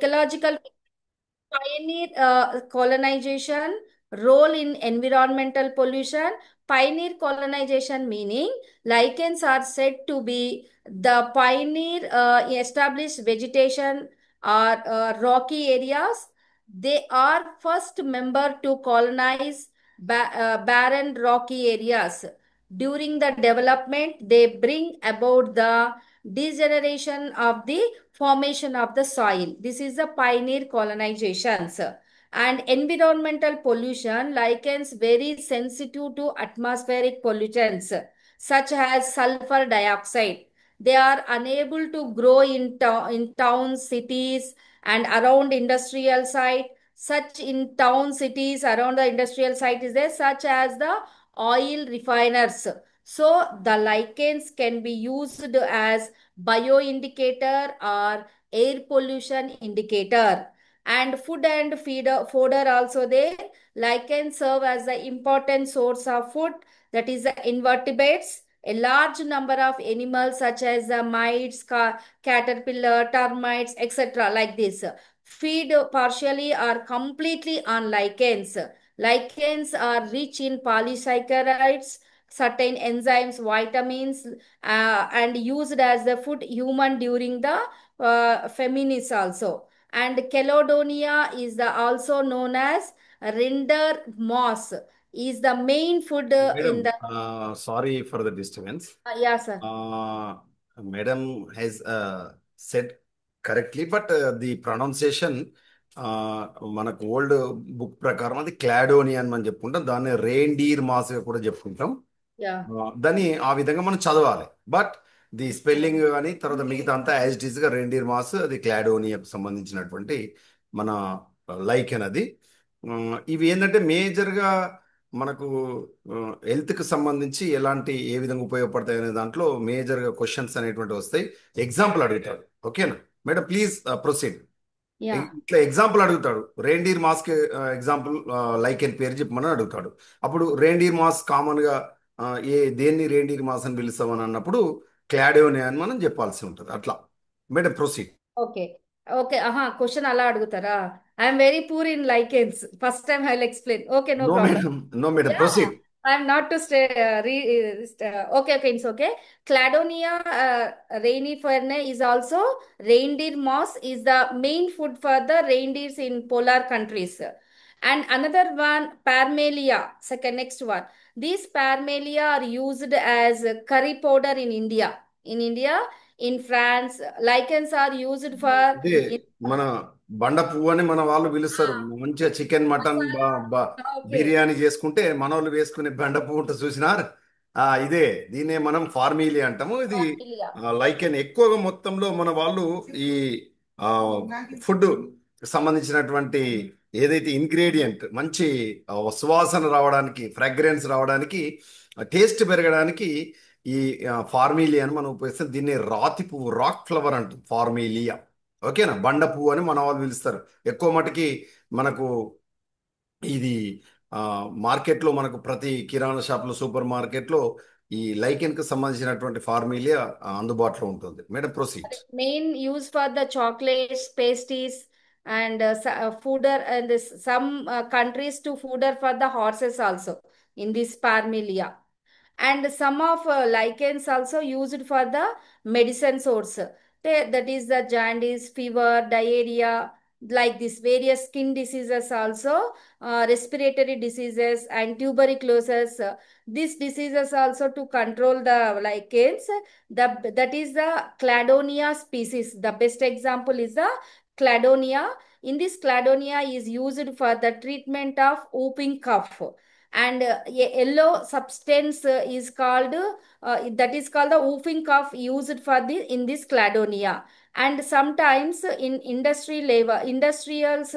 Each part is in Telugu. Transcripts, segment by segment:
Ecological pioneer colonization, role in environmental pollution. Pioneer colonization meaning lichens are said to be the pioneer established vegetation or rocky areas. They are first member to colonize barren rocky areas. During the development, they bring about the degeneration of the formation of the soil. This is the pioneer colonizations. And environmental pollution, lichens very sensitive to atmospheric pollutants such as sulfur dioxide. They are unable to grow in towns, cities, and around industrial site. Such in town, cities, around the industrial site is there, such as the oil refiners. So the lichens can be used as bioindicator or air pollution indicator. And food and feeder fodder also there. Lichens serve as the important source of food, that is the invertebrates. A large number of animals such as the mites, caterpillar, termites, etc. like this feed partially or completely on lichens. Lichens are rich in polysaccharides, certain enzymes, vitamins, and used as the food human during the feminis also. And Caledonia is the also known as render moss is the main food in Madam, the sorry for the disturbance. yeah, sir. Madam has said correctly, but the pronunciation మనకు ఓల్డ్ బుక్ ప్రకారం అది క్లాడోనియా అని మనం చెప్పుకుంటాం. దాన్ని రెయిన్డీర్ మాస్ కూడా చెప్పుకుంటాం. Yeah. దాన్ని ఆ విధంగా మనం చదవాలి. బట్ ది స్పెల్లింగ్ కానీ తర్వాత మిగతా అంతా యాజ్ ఇట్ ఈస్ గా రెయిన్డీర్ మాస్ అది క్లాడోనియాకు సంబంధించినటువంటి మన లైకెన్ అది. ఇవి ఏంటంటే మేజర్గా మనకు హెల్త్కి సంబంధించి ఎలాంటి ఏ విధంగా ఉపయోగపడతాయి అనే దాంట్లో మేజర్గా క్వశ్చన్స్ అనేటువంటి వస్తాయి. ఎగ్జాంపుల్ అడుగుతాడు. ఓకేనా మేడం, ప్లీజ్ ప్రొసీడ్. Yeah. ఇట్లా ఎగ్జాంపుల్ అడుగుతాడు. రెయిన్డీర్ మాస్క్ ఎగ్జాంపుల్ లైకెన్ పేరు చెప్పమని అడుగుతాడు. అప్పుడు రెయిన్డీర్ మాస్ కామన్ గా దేన్ని రెయిన్డీర్ మాస్ అని పిలుస్తామని అన్నప్పుడు క్లాడోనియా అని మనం చెప్పాల్సి ఉంటుంది. అట్లా మేడం ప్రొసీడ్. ఓకే. ఓకే. ఆహా! క్వెషన్ అలా అడుగుతారా? I'm very poor in lichens. First time I will explain. Okay. No no problem. Madam, no madam, Yeah, proceed. I'm not to stay. Okay, okay, it's okay. Cladonia rainiferne is also reindeer moss is the main food for the reindeers in polar countries. And another one, Parmelia, second next one. These Parmelia are used as curry powder in India. In France, lichens are used for ఇదే in, మన బండ పువ్వు అని మన వాళ్ళు పిలుస్తారు. ah, మంచిగా చికెన్ మటన్ okay. బిర్యానీ చేసుకుంటే మన వాళ్ళు వేసుకునే బండ పువ్వు ఉంటుంది చూసినారు. ఇదే దీన్నే మనం ఫార్మీలి అంటాము. ఇది Parmelia. లైకెన్ ఎక్కువగా మొత్తంలో మన వాళ్ళు ఈ ఫుడ్ సంబంధించినటువంటి ఏదైతే ఇంగ్రీడియంట్ మంచి సువాసన రావడానికి, ఫ్రాగ్రెన్స్ రావడానికి, టేస్ట్ పెరగడానికి ఈ ఫార్మీలియా అని మనం ఉపయోగిస్తాం. దీన్ని రాతి పువ్వు, రాక్ ఫ్లవర్ అంటాం ఫార్మీలియా. ఓకేనా, బండ పువ్వు అని మన వాళ్ళు పిలుస్తారు. ఎక్కువ మటుకి మనకు ఇది మార్కెట్లో మనకు ప్రతి కిరాణా షాప్లో, సూపర్ మార్కెట్లో ఈ లైకెన్ కి సంబంధించినటువంటి ఫార్మీలియా అందుబాటులో ఉంటుంది. Madam proceed. Main use for the chocolates, pastries, and fooder, and some countries to fooder for the horses also in this parmelia. And some of lichens also used for the medicine source. That is the jaundice, fever, diarrhea, like this various skin diseases also, respiratory diseases and tuberculosis. These diseases also to control the lichens. That is the Cladonia species. The best example is the Cladonia. In this Cladonia is used for the treatment of whooping cough. And a yellow substance is called that is called the whooping cough used for the in this Cladonia. And sometimes in industry labor industrials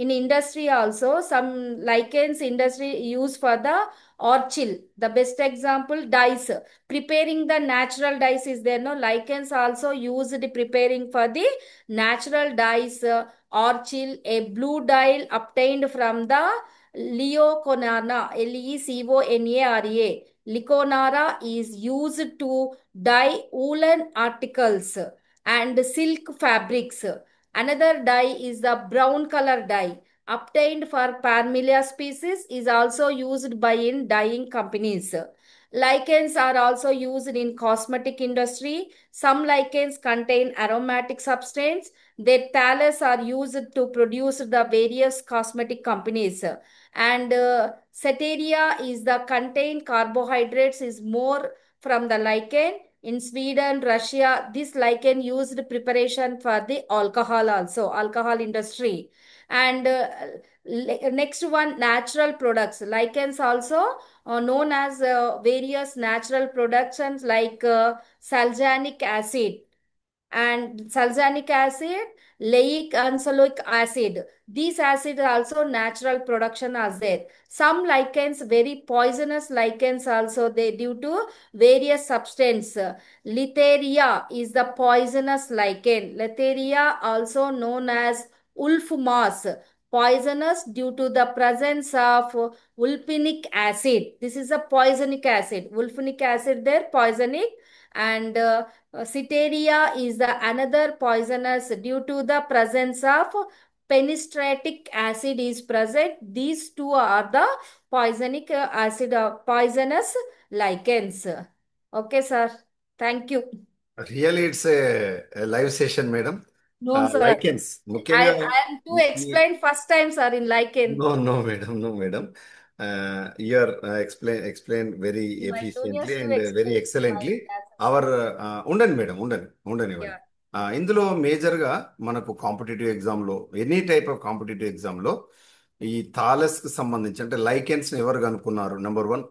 in industry also some lichens industry use for the orchil. The best example dyes, preparing the natural dyes is there, no lichens also used preparing for the natural dyes. Orchil, a blue dye obtained from the Leoconara, Leconara. Leconara is used to dye woolen articles and silk fabrics. Another dye is the brown color dye obtained for Parmelia species is also used by in dyeing companies. Lichens are also used in cosmetic industry. Some lichens contain aromatic substance. Their thallus are used to produce the various cosmetic companies. And Ceteria is the contain carbohydrates is more from the lichen. In Sweden, Russia, this lichen used preparation for the alcohol also, alcohol industry. And next one, natural products. Lichens also known as various natural productions like salzanic acid and sulfonic acid, leic ancelic acid. These acids are also natural production as there. Some lichens, very poisonous lichens also they due to various substance. Litheria is the poisonous lichen. Litheria also known as wolf moss. Poisonous due to the presence of wulfenic acid. This is a poisonic acid. Wulfenic acid there, poisonic. And Citeria is the another poisonous due to the presence of penistratic acid is present. These two are the poisonic acid poisonous lichens. Okay, sir. Thank you. Really it's a live session madam. No, sir. Lichens ముఖ్యంగా I am to explain first time, sir, in lichen. No no madam, no madam. You are explain very My efficiently juniors to and very explain in my excellently. classes. అవర్ ఉండండి మేడం, ఉండనివ్వండి. Yeah. ఇందులో మేజర్గా మనకు కాంపిటేటివ్ ఎగ్జామ్లో, ఎనీ టైప్ ఆఫ్ కాంపిటేటివ్ ఎగ్జామ్లో ఈ థాలస్కి సంబంధించి అంటే లైకెన్స్ని ఎవరు కనుక్కున్నారు? నెంబర్ వన్,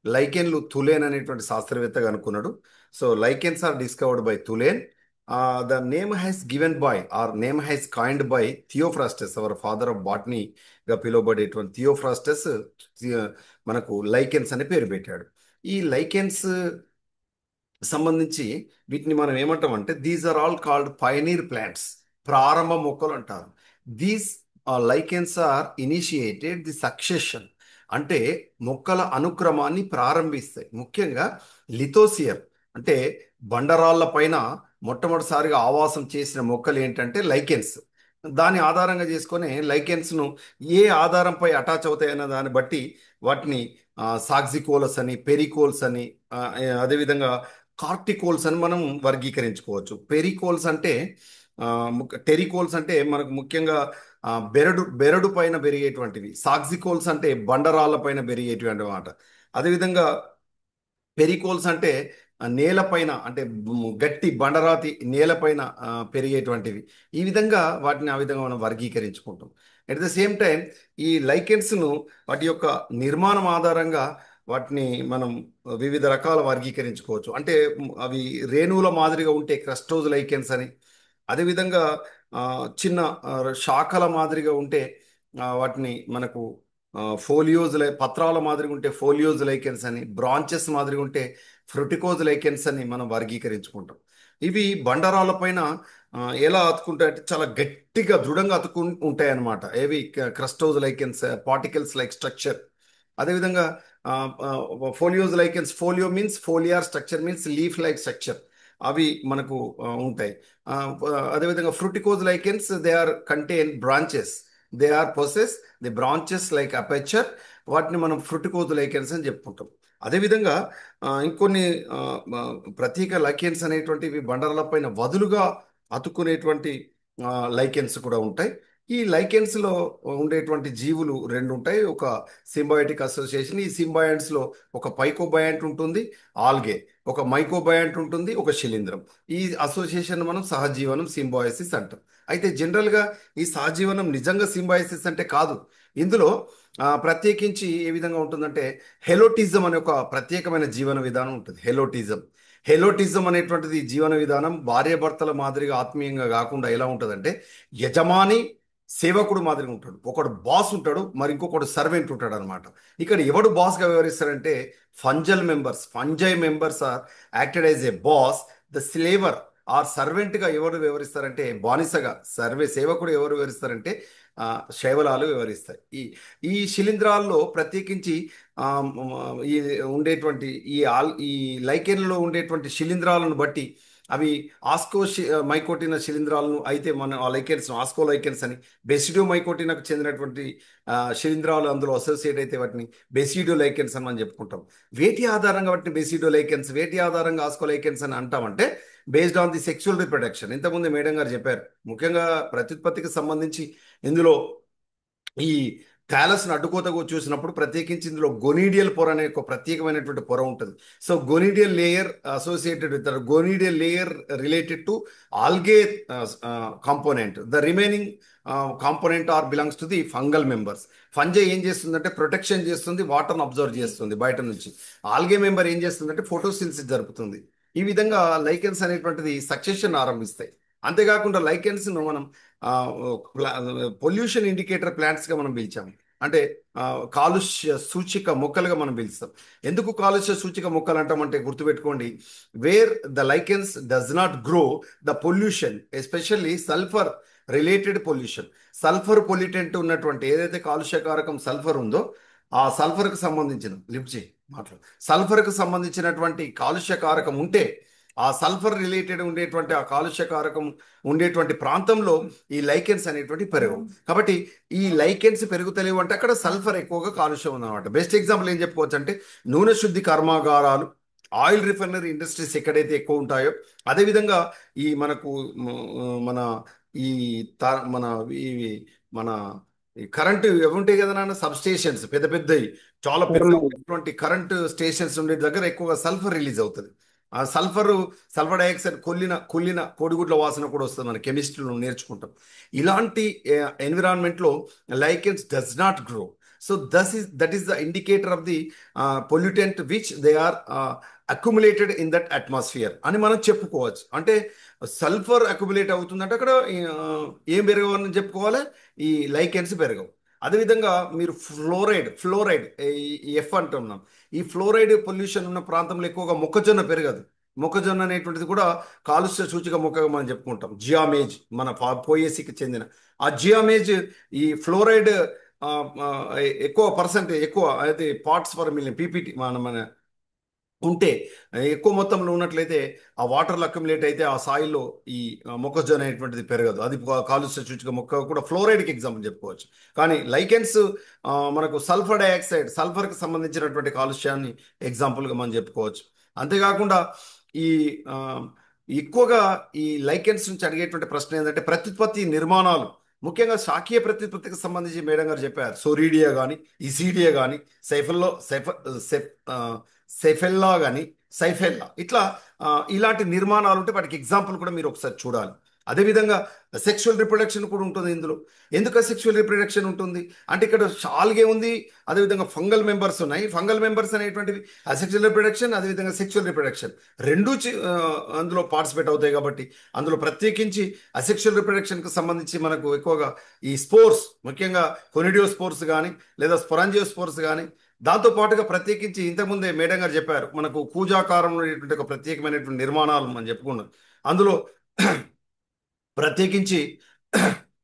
లైకెన్లు తులేన్ అనేటువంటి శాస్త్రవేత్త కనుక్కున్నాడు. So lichens are discovered by Tulasne. The name has given by or name has coined by Theophrastus, our father of botany గా పిలువబడేటువంటి థియోఫ్రాస్టస్ మనకు లైకెన్స్ అనే పేరు పెట్టాడు. ఈ లైకెన్స్ సంబంధించి వీటిని మనం ఏమంటాం అంటే these are all called pioneer plants, ప్రారంభ మొక్కలు అంటారు. These lichens are initiated the succession, అంటే మొక్కల అనుక్రమాన్ని ప్రారంభిస్తాయి. ముఖ్యంగా లిథోసియర్ అంటే బండరాళ్ళ పైన మొట్టమొదటిసారిగా ఆవాసం చేసిన మొక్కలు ఏంటంటే లైకెన్స్. దాని ఆధారంగా చేసుకొని లైకెన్స్ను ఏ ఆధారంపై అటాచ్ అవుతాయన్న దాన్ని బట్టి వాటిని సాక్సికోలస్ అని, పెరికోల్స్ అని, అదేవిధంగా కార్టికోల్స్ అని మనం వర్గీకరించుకోవచ్చు. పెరికోల్స్ అంటే టెరికోల్స్ అంటే మనకు ముఖ్యంగా బెరడు పైన పెరిగేటువంటివి. సాక్సికోల్స్ అంటే బండరాళ్ళ పైన పెరిగేటువంటి అన్నమాట. అదేవిధంగా పెరికోల్స్ అంటే నేలపైన అంటే గట్టి బండరాతి నేలపైన పెరిగేటువంటివి. ఈ విధంగా వాటిని ఆ విధంగా మనం వర్గీకరించుకుంటాం. అట్ ద సేమ్ టైం ఈ లైకెన్స్ను వాటి యొక్క నిర్మాణం ఆధారంగా వాటిని మనం వివిధ రకాల వర్గీకరించుకోవచ్చు. అంటే అవి రేణువుల మాదిరిగా ఉంటే క్రస్టోజ్ లైకెన్స్ అని, అదేవిధంగా ఆ, చిన్న శాఖల మాదిరిగా ఉంటే వాటిని మనకు ఫోలియోజ్ పత్రాల మాదిరిగా ఉంటే ఫోలియోజ్ లైకెన్స్ అని, బ్రాంచెస్ మాదిరిగా ఉంటే ఫ్రుటికోజ్ లైకెన్స్ అని మనం వర్గీకరించుకుంటాం. ఇవి బండరాల పైన ఎలా అతుకుంటాయంటే చాలా గట్టిగా దృఢంగా అతుకు ఉంటాయి అన్నమాట. ఏవి crustose lichens, particles like structure. అదేవిధంగా foliose lichens, folio means foliar, structure means leaf like structure, అవి మనకు ఉంటాయి. ఆ, అదేవిధంగా fruticose lichens they are contain branches, they are possess the branches like aperture, వాటిని మనం ఫ్రూటికోజ్ లైకెన్స్ అని చెప్పుకుంటాం. అదేవిధంగా ఇంకొన్ని ఆ, ఆ, ప్రత్యేక లైకెన్స్ అనేటువంటివి బండరాల పైన వదులుగా అతుక్కునేటువంటి లైకెన్స్ కూడా ఉంటాయి. ఈ లైకెన్స్ లో ఉండేటువంటి జీవులు రెండు ఉంటాయి. ఒక సింబయోటిక్ అసోసియేషన్. ఈ సింబయాంట్స్ లో ఒక పైకోబయాంట్ ఉంటుంది, ఆల్గే, ఒక మైకోబయాంట్ ఉంటుంది, ఒక శిలీంధ్రం. ఈ అసోసియేషన్ మనం సహజీవనం, సింబయాసిస్ అంటాం. అయితే జనరల్ గా ఈ సహజీవనం నిజంగా సింబయాసిస్ అంటే కాదు. ఇందులో ప్రత్యేకించి ఏ విధంగా ఉంటుందంటే హెలోటిజం అనే ఒక ప్రత్యేకమైన జీవన విధానం ఉంటుంది. హెలోటిజం అనేటువంటిది జీవన విధానం భార్యాభర్తల మాదిరిగా ఆత్మీయంగా కాకుండా ఎలా ఉంటుందంటే యజమాని సేవకుడు మాదిరిగా ఉంటాడు. ఒకడు బాస్ ఉంటాడు, మరి ఇంకొకడు సర్వెంట్ ఉంటాడు అనమాట. ఇక్కడ ఎవడు బాస్గా వ్యవహరిస్తారంటే fungi members are acted as a boss. The slaver or సర్వెంట్గా ఎవరు వ్యవహరిస్తారంటే బానిసగా, సేవకుడు ఎవరు వ్యవహరిస్తారంటే శైవలాలు వ్యవహరిస్తాయి. ఈ శిలీంధ్రాల్లో ప్రత్యేకించి ఆ, మ- ఈ ఉండేటువంటి ఈ లైకెన్లో ఉండేటువంటి శిలీంధ్రాలను బట్టి అవి ఆస్కో మైకోటిన శిలీంధ్రాలను అయితే మన ఆ లైకెన్స్ ఆస్కో లైకెన్స్ అని, బెసిడో మైకోటినకు చెందినటువంటి శిలీంధ్రాలు అందులో అసోసియేట్ అయితే వాటిని బెసిడో లైకెన్స్ అని మనం చెప్పుకుంటాం. వేటి ఆధారంగా వాటిని బెసిడో లైకెన్స్, వేటి ఆధారంగా ఆస్కో లైకెన్స్ అని అంటామంటే based on the sexual reproduction. ఇంతకుముందు మేడం గారు చెప్పారు, ముఖ్యంగా ప్రత్యుత్పత్తికి సంబంధించి ఇందులో ఈ థాలస్ను అడ్డుకోతకు చూసినప్పుడు ప్రత్యేకించి ఇందులో గొనీడియల్ పొర అనే ఒక ప్రత్యేకమైనటువంటి పొర ఉంటుంది. So gonidial layer associated with gonidial layer related to algae component. The remaining component are belongs to the fungal members. Fungi ఏం చేస్తుందంటే ప్రొటెక్షన్ చేస్తుంది, వాటర్ను అబ్జర్వ్ చేస్తుంది బయట నుంచి. ఆల్గే మెంబర్ ఏం చేస్తుందంటే ఫోటోసిన్సిస్ జరుపుతుంది. ఈ విధంగా లైకెన్స్ అనేటువంటిది సక్సెషన్ ఆరంభిస్తాయి. అంతేకాకుండా లైకెన్స్ను మనం పొల్యూషన్ ఇండికేటర్ ప్లాంట్స్గా మనం పిలిచాము. అంటే కాలుష్య సూచిక మొక్కలుగా మనం పిలుస్తాం. ఎందుకు కాలుష్య సూచిక మొక్కలు అంటామంటే గుర్తుపెట్టుకోండి, wear the lichens does not grow the pollution, especially sulphur related pollution. Sulphur pollutant ఉన్నటువంటి ఏదైతే కాలుష్యకారకం సల్ఫర్ ఉందో ఆ సల్ఫర్కు సంబంధించిన లిఫ్ట్ చేయి మాట్లాడు సల్ఫర్కు సంబంధించినటువంటి కాలుష్యకారకం ఉంటే ఆ సల్ఫర్ రిలేటెడ్ ఉండేటువంటి ఆ కాలుష్యకారకం ఉండేటువంటి ప్రాంతంలో ఈ లైకెన్స్ అనేటువంటి పెరగవు. కాబట్టి ఈ లైకెన్స్ పెరుగుతలేవు అంటే అక్కడ సల్ఫర్ ఎక్కువగా కాలుష్యం ఉందన్నమాట. బెస్ట్ ఎగ్జాంపుల్ ఏం చెప్పుకోవచ్చు అంటే నూనె శుద్ధి కర్మాగారాలు, ఆయిల్ రిఫైనరీ ఇండస్ట్రీస్ ఎక్కడైతే ఎక్కువ ఉంటాయో, అదేవిధంగా ఈ మనకు మన ఈ మన ఈ మన ఈ కరెంటు ఇవి ఉంటాయి కదా నాన్న, సబ్ స్టేషన్స్ పెద్ద పెద్దవి, చాలా పెద్ద థర్మల్. ఉన్నటువంటి కరెంటు స్టేషన్స్ ఉండే దగ్గర ఎక్కువగా సల్ఫర్ రిలీజ్ అవుతుంది. ఆ సల్ఫర్, సల్ఫర్ డైఆక్సైడ్ కుళ్ళిన కుళ్ళిన కోడిగుడ్ల వాసన కూడా వస్తుంది, మన కెమిస్ట్రీలో నేర్చుకుంటాం. ఇలాంటి ఎన్విరాన్మెంట్లో lichens does not grow. So that is the indicator of the pollutant which they are accumulated in that atmosphere అని మనం చెప్పుకోవచ్చు. అంటే సల్ఫర్ అక్యుములేట్ అవుతుందంటే అక్కడ ఏం పెరగవు అని చెప్పుకోవాలి, ఈ లైకెన్స్ పెరగవు. అదేవిధంగా మీరు ఫ్లోరైడ్ ఎఫ్ అంటున్నాం. ఈ ఫ్లోరైడ్ పొల్యూషన్ ఉన్న ప్రాంతంలో ఎక్కువగా మొక్కజొన్న పెరగదు. మొక్కజొన్న అనేటువంటిది కూడా కాలుష్య సూచిక మొక్కగా మనం చెప్పుకుంటాం. జియామేజ్ మన పోయేసికి చెందిన ఆ జియామేజ్ ఈ ఫ్లోరైడ్ ఆ, ఆ, ఎక్కువ పర్సెంటేజ్ ఎక్కువ అయితే పార్ట్స్ పర్ మిలియన్ పీపీటీ మన ఉంటే ఎక్కువ మొత్తంలో ఉన్నట్లయితే ఆ వాటర్లో అక్యుములేట్ అయితే ఆ సాయిల్లో ఈ మొక్కజొన్న అనేటువంటిది పెరగదు. అది కాలుష్య సూచిక మొక్క కూడా ఫ్లోరైడ్కి ఎగ్జాంపుల్ చెప్పుకోవచ్చు. కానీ లైకెన్స్ మనకు సల్ఫర్ డైఆక్సైడ్, సల్ఫర్కి సంబంధించినటువంటి కాలుష్యాన్ని ఎగ్జాంపుల్గా మనం చెప్పుకోవచ్చు. అంతేకాకుండా ఈ ఆ, ఎక్కువగా ఈ లైకెన్స్ నుంచి అడిగేటువంటి ప్రశ్న ఏంటంటే ప్రత్యుత్పత్తి నిర్మాణాలు, ముఖ్యంగా శాఖీయ ప్రత్యుత్పత్తికి సంబంధించి మేడం గారు చెప్పారు. సోరీడియా కానీ ఇసీడియా కానీ సైఫల్లో సెఫెల్లా కానీ సైఫెల్లా ఇట్లా ఇలాంటి నిర్మాణాలు ఉంటే వాటికి ఎగ్జాంపుల్ కూడా మీరు ఒకసారి చూడాలి. అదేవిధంగా సెక్షువల్ రిప్రొడక్షన్ కూడా ఉంటుంది ఇందులో. ఎందుకు సెక్షువల్ రిప్రొడక్షన్ ఉంటుంది అంటే ఇక్కడ ఆల్గే ఉంది, అదేవిధంగా ఫంగల్ మెంబర్స్ ఉన్నాయి. ఫంగల్ మెంబర్స్ అనేటువంటివి అసెక్షువల్ రిప్రొడక్షన్, అదేవిధంగా సెక్షువల్ రిప్రొడక్షన్ రెండు అందులో పార్టిసిపేట్ అవుతాయి. కాబట్టి అందులో ప్రత్యేకించి అసెక్షువల్ రిప్రొడక్షన్కి సంబంధించి మనకు ఎక్కువగా ఈ స్పోర్స్, ముఖ్యంగా కొనిడియో స్పోర్స్ కానీ లేదా స్పొరాంజియో స్పోర్స్ కానీ, దాంతో పాటుగా ప్రత్యేకించి ఇంతకుముందే మేడం గారు చెప్పారు మనకు కూజాకారంలో ఉండేటువంటి ఒక ప్రత్యేకమైనటువంటి నిర్మాణాలు మనం చెప్పుకున్నాం. అందులో ప్రత్యేకించి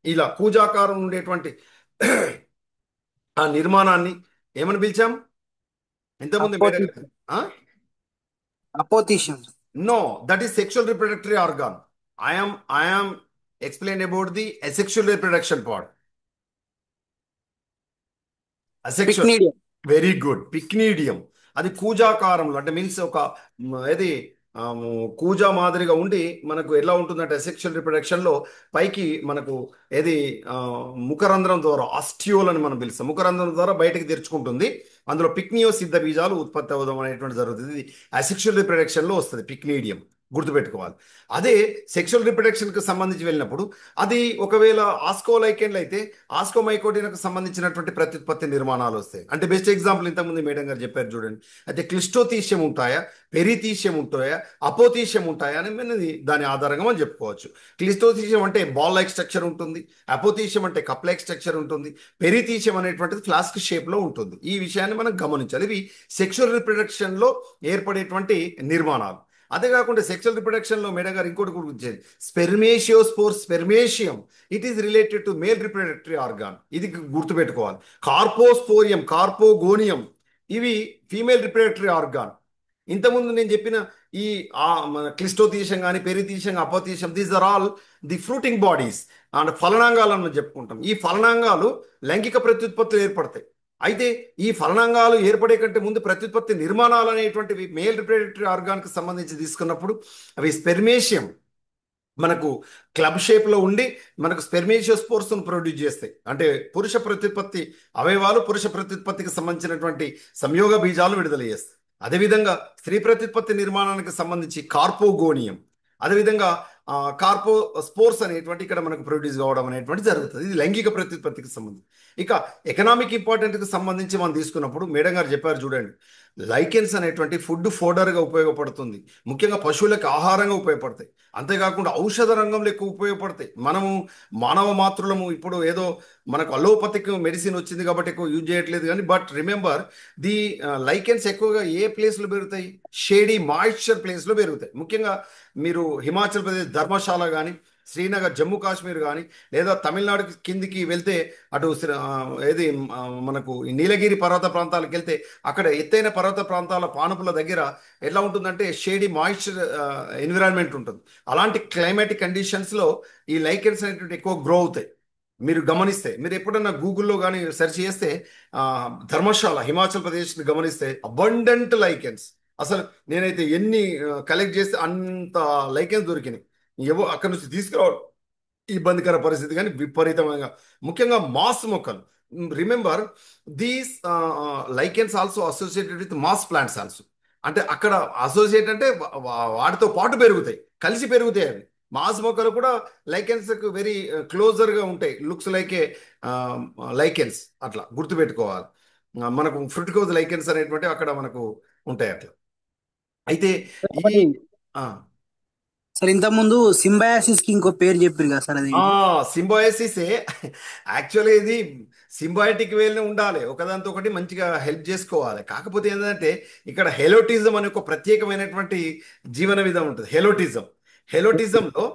ఇలా కూజాకారం ఉండేటువంటి ఆ నిర్మాణాన్ని ఏమని పిలిచాం ఇంతకుముందు మేడం గారు? Apothecium. No, that is sexual reproductory organ. I am explain about the asexual reproduction part. Asexual, pycnidium. Very good, pycnidium. అది కూజాకారంలో అంటే మీన్స్ ఒక ఏది కూజా మాదిరిగా ఉండి మనకు ఎలా ఉంటుందంటే అసెక్షువల్ రిప్రొడక్షన్లో పైకి మనకు ఏది ముఖరంధ్రం ద్వారా ఆస్టియోల్ అని మనం పిలుస్తాం, ముఖరంధ్రం ద్వారా బయటకు తెరుచుకుంటుంది. అందులో పిక్నియో సిద్ధ బీజాలు ఉత్పత్తి అవ్వడం అనేటువంటి జరుగుతుంది. ఇది అసెక్షువల్ రిప్రొడక్షన్లో వస్తుంది పిక్నీడియం, గుర్తుపెట్టుకోవాలి. అదే సెక్షువల్ రిప్రొడక్షన్కి సంబంధించి వెళ్ళినప్పుడు అది ఒకవేళ ఆస్కోలైకెన్లు అయితే ఆస్కోమైకోటిన్కు సంబంధించినటువంటి ప్రత్యుత్పత్తి నిర్మాణాలు వస్తాయి. అంటే బెస్ట్ ఎగ్జాంపుల్ ఇంతకుముందు మేడం గారు చెప్పారు చూడండి. అయితే క్లిస్టోతీష్యం ఉంటాయా, పెరితీష్యం ఉంటాయా, అపోతీష్యం ఉంటాయా అనేది దాని ఆధారంగా మనం చెప్పుకోవచ్చు. క్లిస్టోతీష్యం అంటే బాల్ లైక్ స్ట్రక్చర్ ఉంటుంది, అపోతీష్యం అంటే కప్ లైక్ స్ట్రక్చర్ ఉంటుంది, పెరితీష్యం అనేటువంటిది ఫ్లాస్క్ షేప్లో ఉంటుంది. ఈ విషయాన్ని మనం గమనించాలి. ఇవి సెక్షువల్ రిప్రొడక్షన్లో ఏర్పడేటువంటి నిర్మాణాలు. అదే కాకుండా సెక్షువల్ రిప్రొడక్షన్లో మేడం గారు ఇంకోటి గురించి spermatiospore spermatium, it is related to male reproductory organ. ఇది గుర్తుపెట్టుకోవాలి. కార్పోస్పోరియం, కార్పోగోనియం ఇవి ఫీమేల్ రిప్రొడక్టరీ ఆర్గాన్. ఇంతకుముందు నేను చెప్పిన ఈ మన క్లిష్టోతీశం కానీ perithecium apothecium, these are all the fruiting bodies and ఫలనాంగాలను మనం చెప్పుకుంటాం. ఈ ఫలనాంగాలు లైంగిక ప్రత్యుత్పత్తులు ఏర్పడతాయి. అయితే ఈ ఫలనాంగాలు ఏర్పడే కంటే ముందు ప్రత్యుత్పత్తి నిర్మాణాలు అనేటువంటివి మేల్ రిప్రొడక్టరీ ఆర్గాన్కి సంబంధించి తీసుకున్నప్పుడు అవి స్పెర్మేషియం మనకు క్లబ్ షేప్లో ఉండి మనకు స్పెర్మేషియోస్పోర్స్ను ప్రొడ్యూస్ చేస్తాయి. అంటే పురుష ప్రత్యుత్పత్తి అవయవాలు పురుష ప్రత్యుత్పత్తికి సంబంధించినటువంటి సంయోగ బీజాలు విడుదల చేస్తాయి. అదేవిధంగా స్త్రీ ప్రత్యుత్పత్తి నిర్మాణానికి సంబంధించి కార్పోగోనియం, అదేవిధంగా కార్పో స్పోర్స్ అనేటువంటి ఇక్కడ మనకు ప్రొడ్యూస్ కావడం అనేటువంటి జరుగుతుంది. ఇది లైంగిక ప్రత్యుత్పత్తికి సంబంధించి. ఇక ఎకనామిక్ ఇంపార్టెంట్కి సంబంధించి మనం తీసుకున్నప్పుడు మేడం గారు చెప్పారు చూడండి, లైకెన్స్ అనేటువంటి ఫుడ్ ఫోడర్గా ఉపయోగపడుతుంది, ముఖ్యంగా పశువులకు ఆహారంగా ఉపయోగపడతాయి. అంతేకాకుండా ఔషధ రంగంలో ఎక్కువ ఉపయోగపడతాయి. మనము మానవ మాతృలము ఇప్పుడు ఏదో మనకు అలోపతిక్ మెడిసిన్ వచ్చింది కాబట్టి ఎక్కువ యూజ్ చేయట్లేదు కానీ, బట్ రిమెంబర్ ది లైకెన్స్ ఎక్కువగా ఏ ప్లేస్లో పెరుగుతాయి? షేడీ మాయిశ్చర్ ప్లేస్లో పెరుగుతాయి. ముఖ్యంగా మీరు హిమాచల్ ప్రదేశ్ ధర్మశాల కానీ, శ్రీనగర్ జమ్మూ కాశ్మీర్ కానీ, లేదా తమిళనాడు కిందికి వెళ్తే అటు ఏది మనకు ఈ నీలగిరి పర్వత ప్రాంతాలకు వెళ్తే అక్కడ ఎత్తైన పర్వత ప్రాంతాల పానుపుల దగ్గర ఎట్లా ఉంటుందంటే షేడీ మాయిశ్చర్ ఎన్విరాన్మెంట్ ఉంటుంది. అలాంటి క్లైమాటిక్ కండిషన్స్లో ఈ లైకెన్స్ అనేటువంటి ఎక్కువ గ్రో అవుతాయి. మీరు గమనిస్తే, మీరు ఎప్పుడన్నా గూగుల్లో కానీ సెర్చ్ చేస్తే ధర్మశాల హిమాచల్ ప్రదేశ్ని గమనిస్తే అబండెంట్ లైకెన్స్. అసలు నేనైతే ఎన్ని కలెక్ట్ చేస్తే అంత లైకెన్స్ దొరికినాయి. ఏవో అక్కడ నుంచి తీసుకురావడం ఇబ్బందికర పరిస్థితి కానీ విపరీతంగా, ముఖ్యంగా మాస్ మొక్కలు. Remember these lichens also associated with mass plants also. అంటే అక్కడ అసోసియేట్ అంటే వాటితో పాటు పెరుగుతాయి, కలిసి పెరుగుతాయి అవి. మాస్ మొక్కలు కూడా లైకెన్స్ వెరీ క్లోజర్గా ఉంటాయి, లుక్స్ లైక్ ఏ లైకెన్స్. అట్లా గుర్తుపెట్టుకోవాలి. మనకు ఫ్రుటికోజ్ లైకెన్స్ అనేటువంటి అక్కడ మనకు ఉంటాయి అట్లా. అయితే ఈ ఒకటి ఆ, సార్, ఇంత ముందు సింబయాసిస్ కి ఇంకో పేరు చెప్పారు కదా సార్, ఆ అదేంటి? సింబయోసిసే. యాక్చువల్గా ఇది సింబయాటిక్ వేలోనే ఉండాలి, ఒకదాంతో ఒకటి మంచిగా హెల్ప్ చేసుకోవాలి. కాకపోతే ఏంటంటే ఇక్కడ హెలోటిజం అనే ఒక ప్రత్యేకమైనటువంటి జీవన విధానం ఉంటుంది. హెలోటిజంలో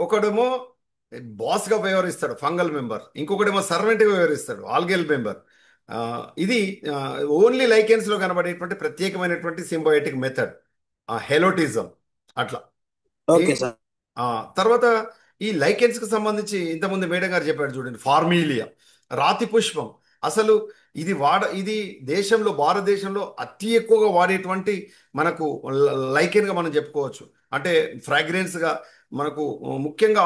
ఒకడేమో బాస్గా వ్యవహరిస్తాడు, ఫంగల్ మెంబర్, ఇంకొకటేమో సర్వెంట్గా వ్యవహరిస్తాడు, ఆల్గెల్ మెంబర్. ఇది ఓన్లీ లైకెన్స్లో కనబడేటువంటి ప్రత్యేకమైనటువంటి సింబయోటిక్ మెథడ్ హెలోటిజం. అట్లా ఓకే ఏంటి సార్. ఆ తర్వాత ఈ లైకెన్స్ కి సంబంధించి ఇంతకుముందు మేడం గారు చెప్పారు చూడండి, ఫార్మీలియా, రాతి పుష్పం. అసలు ఇది దేశంలో, భారతదేశంలో అతి ఎక్కువగా వాడేటువంటి మనకు లైకెన్ గా మనం చెప్పుకోవచ్చు. అంటే ఫ్రాగ్రెన్స్ గా మనకు ముఖ్యంగా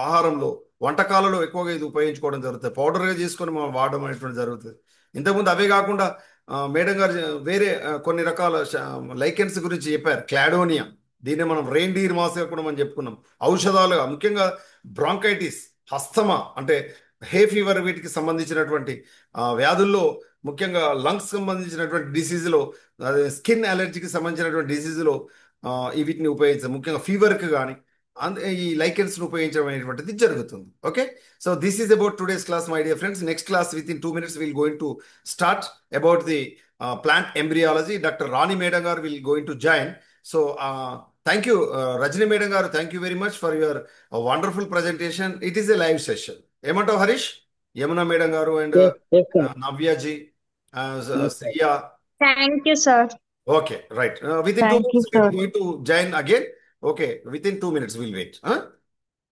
ఆహారంలో వంటకాలలో ఎక్కువగా ఇది ఉపయోగించుకోవడం జరుగుతుంది, పౌడర్గా చేసుకొని మనం వాడడం అనేటువంటి జరుగుతుంది. ఇంతకుముందు అవే కాకుండా మేడం గారు వేరే కొన్ని రకాల లైకెన్స్ గురించి చెప్పారు. క్లాడోనియా, దీన్ని మనం రెయిన్డీర్ మాస్గా కూడా మనం చెప్పుకున్నాం. ఔషధాలుగా ముఖ్యంగా బ్రాంకైటిస్, హస్తమా అంటే హే ఫీవర్, వీటికి సంబంధించినటువంటి వ్యాధుల్లో, ముఖ్యంగా లంగ్స్ సంబంధించినటువంటి డిసీజులో, అదే స్కిన్ అలర్జీకి సంబంధించినటువంటి డిసీజులో వీటిని ఉపయోగించాం. ముఖ్యంగా ఫీవర్కి కానీ ఈ లైకెన్స్ను ఉపయోగించడం అనేటువంటిది జరుగుతుంది. Okay, so this is about today's class my dear friends. Next class within 2 minutes will going to start about the plant embryology. Doctor Rani madam గారు will going to join. So thank you Rajani madam గారు, thank you very much for your wonderful presentation. It is a live session. ఏమంటావు హరీష్? యమునా మేడం గారు and yes yes sir. Navyaji, yes sir. Shriya. Thank you, sir. Okay, right. Within two Thank you, minutes, we're sir. going to join again. Okay, within 2 minutes, we'll wait. Huh?